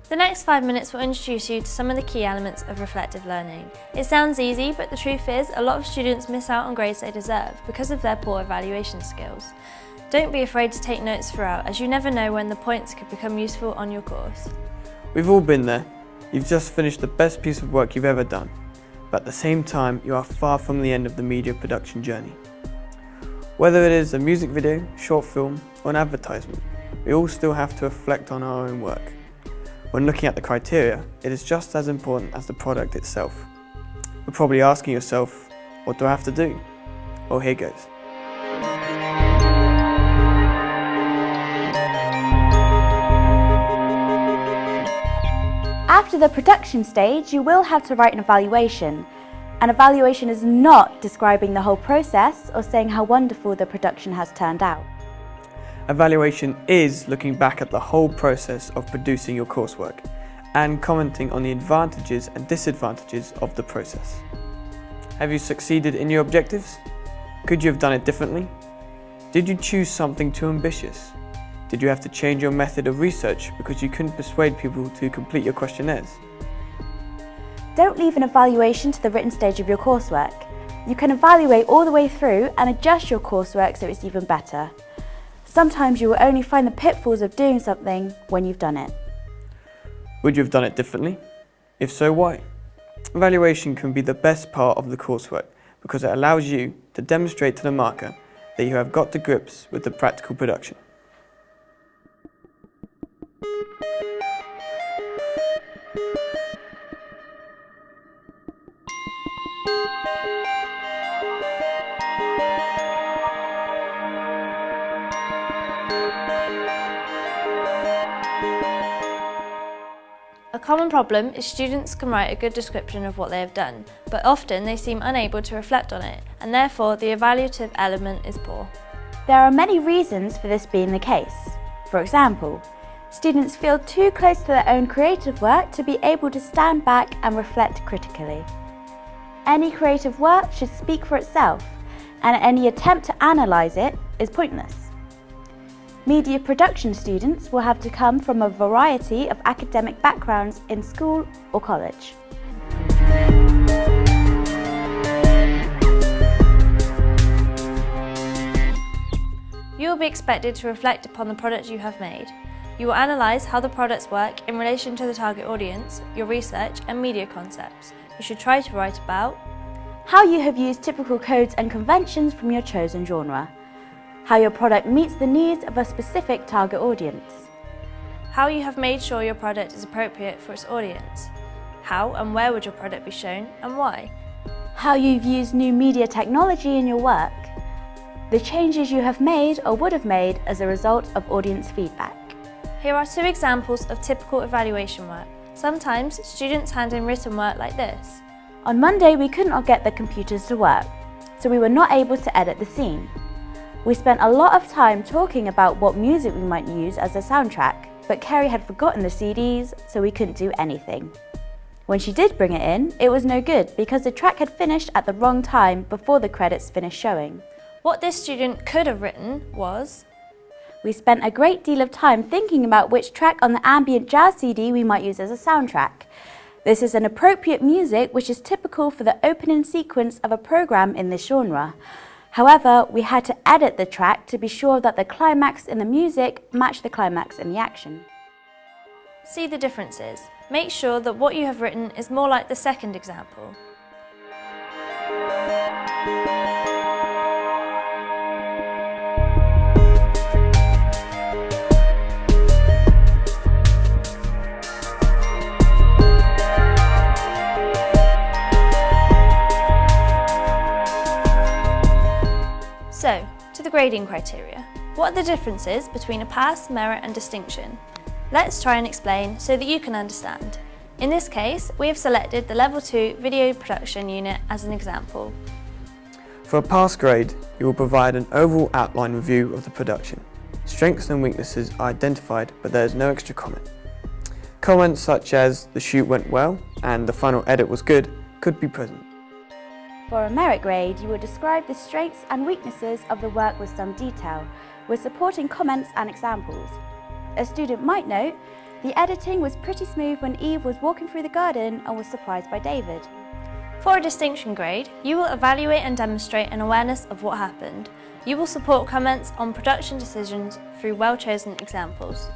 The next 5 minutes will introduce you to some of the key elements of reflective learning. It sounds easy, but the truth is a lot of students miss out on grades they deserve because of their poor evaluation skills. Don't be afraid to take notes throughout, as you never know when the points could become useful on your course. We've all been there. You've just finished the best piece of work you've ever done, but at the same time you are far from the end of the media production journey. Whether it is a music video, short film or an advertisement, we all still have to reflect on our own work. When looking at the criteria, it is just as important as the product itself. You're probably asking yourself, what do I have to do? Well, here goes. After the production stage, you will have to write an evaluation. An evaluation is not describing the whole process or saying how wonderful the production has turned out. Evaluation is looking back at the whole process of producing your coursework and commenting on the advantages and disadvantages of the process. Have you succeeded in your objectives? Could you have done it differently? Did you choose something too ambitious? Did you have to change your method of research because you couldn't persuade people to complete your questionnaires? Don't leave an evaluation to the written stage of your coursework. You can evaluate all the way through and adjust your coursework so it's even better. Sometimes you will only find the pitfalls of doing something when you've done it. Would you have done it differently? If so, why? Evaluation can be the best part of the coursework because it allows you to demonstrate to the marker that you have got to grips with the practical production. A common problem is students can write a good description of what they have done, but often they seem unable to reflect on it, and therefore the evaluative element is poor. There are many reasons for this being the case. For example, students feel too close to their own creative work to be able to stand back and reflect critically. Any creative work should speak for itself, and any attempt to analyse it is pointless. Media production students will have to come from a variety of academic backgrounds in school or college. You will be expected to reflect upon the product you have made. You will analyse how the products work in relation to the target audience, your research and media concepts. You should try to write about how you have used typical codes and conventions from your chosen genre, how your product meets the needs of a specific target audience, how you have made sure your product is appropriate for its audience, how and where would your product be shown and why, how you've used new media technology in your work, the changes you have made or would have made as a result of audience feedback. Here are 2 examples of typical evaluation work. Sometimes students hand in written work like this. On Monday we could not get the computers to work, so we were not able to edit the scene. We spent a lot of time talking about what music we might use as a soundtrack, but Kerry had forgotten the CDs, so we couldn't do anything. When she did bring it in, it was no good because the track had finished at the wrong time before the credits finished showing. What this student could have written was, we spent a great deal of time thinking about which track on the ambient jazz CD we might use as a soundtrack. This is an appropriate music which is typical for the opening sequence of a program in this genre. However, we had to edit the track to be sure that the climax in the music matched the climax in the action. See the differences. Make sure that what you have written is more like the second example. So, to the grading criteria. What are the differences between a pass, merit and distinction? Let's try and explain so that you can understand. In this case, we have selected the Level 2 Video Production Unit as an example. For a pass grade, you will provide an overall outline review of the production. Strengths and weaknesses are identified, but there is no extra comment. Comments such as the shoot went well and the final edit was good could be present. For a merit grade, you will describe the strengths and weaknesses of the work with some detail, with supporting comments and examples. A student might note, the editing was pretty smooth when Eve was walking through the garden and was surprised by David. For a distinction grade, you will evaluate and demonstrate an awareness of what happened. You will support comments on production decisions through well-chosen examples.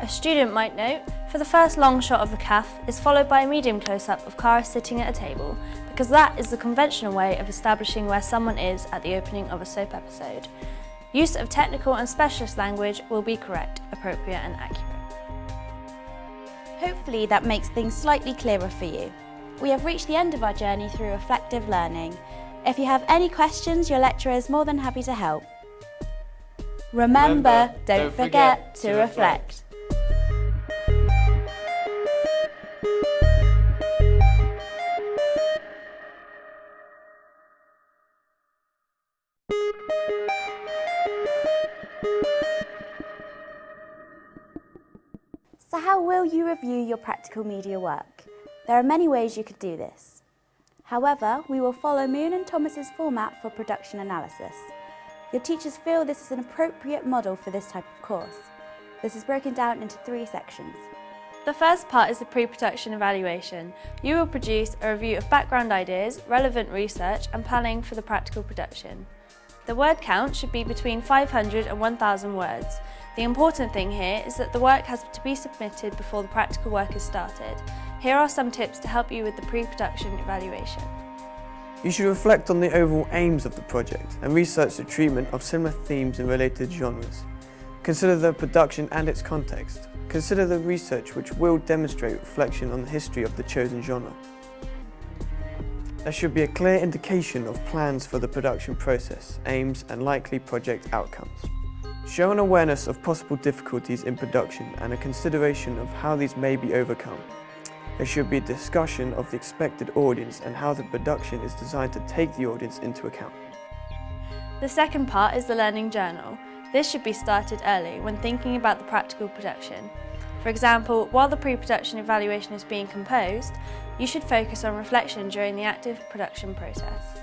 A student might note, for the first long shot of the calf is followed by a medium close-up of Cara sitting at a table, because that is the conventional way of establishing where someone is at the opening of a soap episode. Use of technical and specialist language will be correct, appropriate and accurate. Hopefully that makes things slightly clearer for you. We have reached the end of our journey through reflective learning. If you have any questions, your lecturer is more than happy to help. Remember, don't forget to reflect. So how will you review your practical media work? There are many ways you could do this. However, we will follow Moon and Thomas's format for production analysis. Your teachers feel this is an appropriate model for this type of course. This is broken down into 3 sections. The first part is the pre-production evaluation. You will produce a review of background ideas, relevant research and planning for the practical production. The word count should be between 500 and 1,000 words. The important thing here is that the work has to be submitted before the practical work is started. Here are some tips to help you with the pre-production evaluation. You should reflect on the overall aims of the project and research the treatment of similar themes in related genres. Consider the production and its context. Consider the research which will demonstrate reflection on the history of the chosen genre. There should be a clear indication of plans for the production process, aims and likely project outcomes. Show an awareness of possible difficulties in production and a consideration of how these may be overcome. There should be a discussion of the expected audience and how the production is designed to take the audience into account. The second part is the learning journal. This should be started early when thinking about the practical production. For example, while the pre-production evaluation is being composed, you should focus on reflection during the active production process.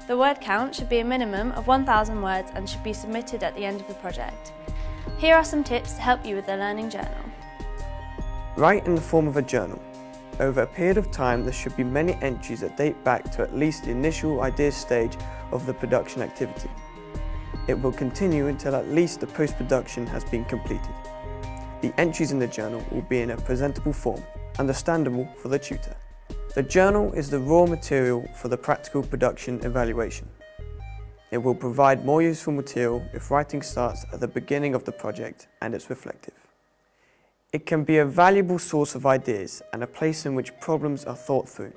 The word count should be a minimum of 1,000 words and should be submitted at the end of the project. Here are some tips to help you with the learning journal. Write in the form of a journal. Over a period of time, there should be many entries that date back to at least the initial idea stage of the production activity. It will continue until at least the post-production has been completed. The entries in the journal will be in a presentable form, understandable for the tutor. The journal is the raw material for the practical production evaluation. It will provide more useful material if writing starts at the beginning of the project and it's reflective. It can be a valuable source of ideas and a place in which problems are thought through.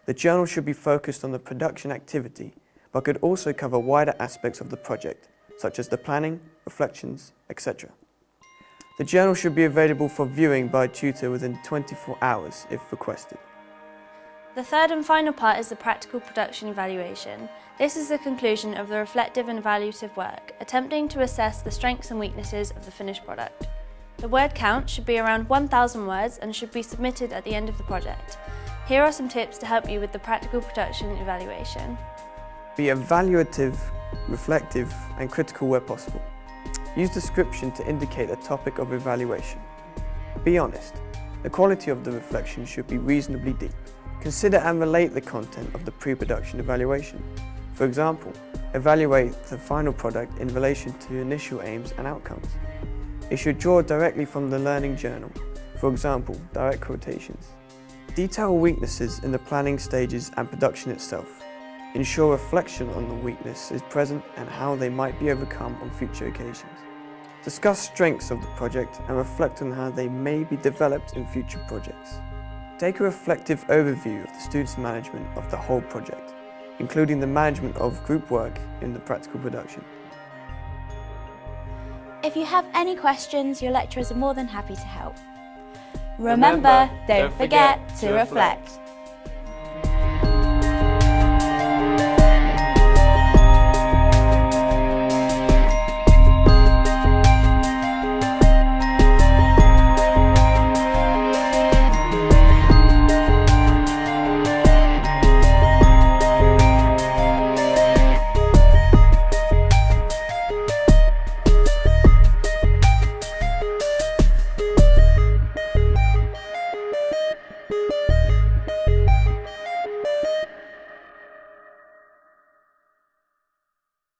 The journal should be focused on the production activity, but could also cover wider aspects of the project, such as the planning, reflections, etc. The journal should be available for viewing by a tutor within 24 hours if requested. The third and final part is the practical production evaluation. This is the conclusion of the reflective and evaluative work, attempting to assess the strengths and weaknesses of the finished product. The word count should be around 1,000 words and should be submitted at the end of the project. Here are some tips to help you with the practical production evaluation. Be evaluative, reflective and critical where possible. Use description to indicate the topic of evaluation. Be honest. The quality of the reflection should be reasonably deep. Consider and relate the content of the pre-production evaluation. For example, evaluate the final product in relation to initial aims and outcomes. It should draw directly from the learning journal, for example, direct quotations. Detail weaknesses in the planning stages and production itself. Ensure reflection on the weakness is present and how they might be overcome on future occasions. Discuss strengths of the project and reflect on how they may be developed in future projects. Take a reflective overview of the students' management of the whole project, including the management of group work in the practical production. If you have any questions, your lecturers are more than happy to help. Remember, don't forget to reflect.